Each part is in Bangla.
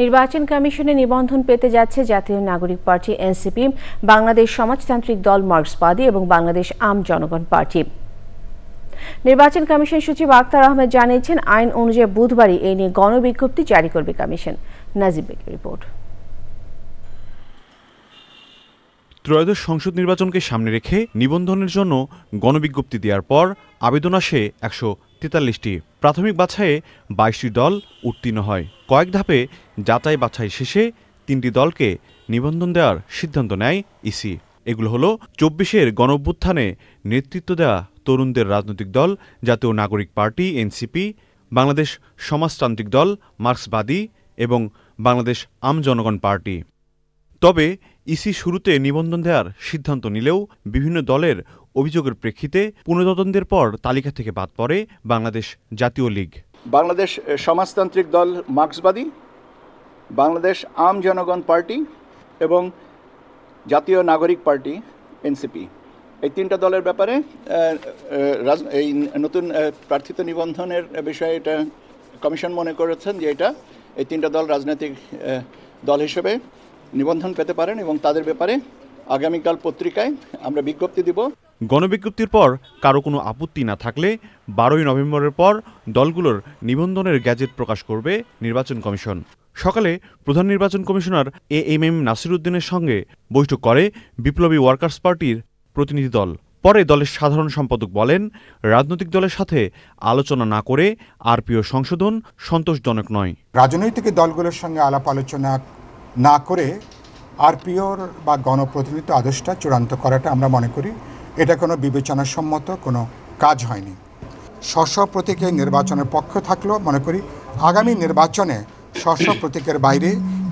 নির্বাচন কমিশনে নিবন্ধন পেতে যাচ্ছে জাতীয় নাগরিক পার্টি এনসিপি, বাংলাদেশ সমাজতান্ত্রিক দল মার্ক্সবাদী এবং বাংলাদেশ আম জনগণ পার্টি। নির্বাচন কমিশন সচিব আক্তার আহমেদ জানিয়েছেন, আইন অনুযায়ী বুধবারই এই নিয়ে গণবিজ্ঞপ্তি জারি করবে কমিশন। নাজিব বেগের রিপোর্ট। ত্রয়োদশ সংসদ নির্বাচনকে সামনে রেখে নিবন্ধনের জন্য গণবিজ্ঞপ্তি দেওয়ার পর আবেদন আসে 143টি। প্রাথমিক বাছাইয়ে 22টি দল উত্তীর্ণ হয়। কয়েক ধাপে যাচাই বাছাই শেষে 3টি দলকে নিবন্ধন দেওয়ার সিদ্ধান্ত নেয় ইসি। এগুলো হলো 24-এর গণঅভ্যুত্থানে নেতৃত্ব দেওয়া তরুণদের রাজনৈতিক দল জাতীয় নাগরিক পার্টি এনসিপি, বাংলাদেশ সমাজতান্ত্রিক দল মার্ক্সবাদী এবং বাংলাদেশ আম জনগণ পার্টি। তবে ইসি শুরুতে নিবন্ধন দেওয়ার সিদ্ধান্ত নিলেও বিভিন্ন দলের অভিযোগের প্রেক্ষিতে পুনঃতদন্তের পর তালিকা থেকে বাদ পড়ে বাংলাদেশ জাতীয় লীগ, বাংলাদেশ সমাজতান্ত্রিক দল মার্ক্সবাদী, বাংলাদেশ আম জনগণ পার্টি এবং জাতীয় নাগরিক পার্টি এনসিপি। এই 3টা দলের ব্যাপারে এই নতুন প্রার্থিত নিবন্ধনের বিষয়ে এটা কমিশন মনে করেছেন যে এই 3টা দল রাজনৈতিক দল হিসেবে নিবন্ধন পেতে পারেন এবং তাদের ব্যাপারে আগামীকাল পত্রিকায় আমরা বিজ্ঞপ্তি দিব। গণবিজ্ঞপ্তির পর কারো কোনো আপত্তি না থাকলে 12ই নভেম্বরের পর দলগুলোর নিবন্ধনের গ্যাজেট প্রকাশ করবে নির্বাচন কমিশন। সকালে প্রধান নির্বাচন কমিশনার এএমএম নাসির উদ্দিনের সঙ্গে বৈঠক করে বিপ্লবী ওয়ার্কার্স পার্টির প্রতিনিধি দল। পরে দলের সাধারণ সম্পাদক বলেন, রাজনৈতিক দলের সাথে আলোচনা না করে আরপিও সংশোধন সন্তোষজনক নয়। রাজনৈতিক দলগুলোর সঙ্গে আলাপ আলোচনা না করে আরপিওর বা গণপ্রতিনিধিত্ব আদেশটা চূড়ান্ত করাটা আমরা মনে করি এটা কোনো বিবেচনাসম্মত কোনো কাজ হয়নি। স্ব প্রতীকের নির্বাচনের পক্ষ থাকলেও মনে করি আগামী নির্বাচনে স্ব প্রতীকের বাইরে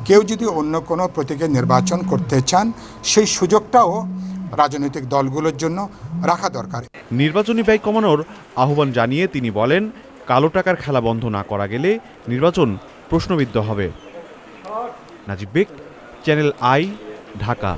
কেউ যদি অন্য কোনো প্রতীকের নির্বাচন করতে চান সেই সুযোগটাও রাজনৈতিক দলগুলোর জন্য রাখা দরকার। নির্বাচনী ব্যয় কমানোর আহ্বান জানিয়ে তিনি বলেন, কালো টাকার খেলা বন্ধ না করা গেলে নির্বাচন প্রশ্নবিদ্ধ হবে। নাজিব বেগ, চ্যানেল আই, ঢাকা।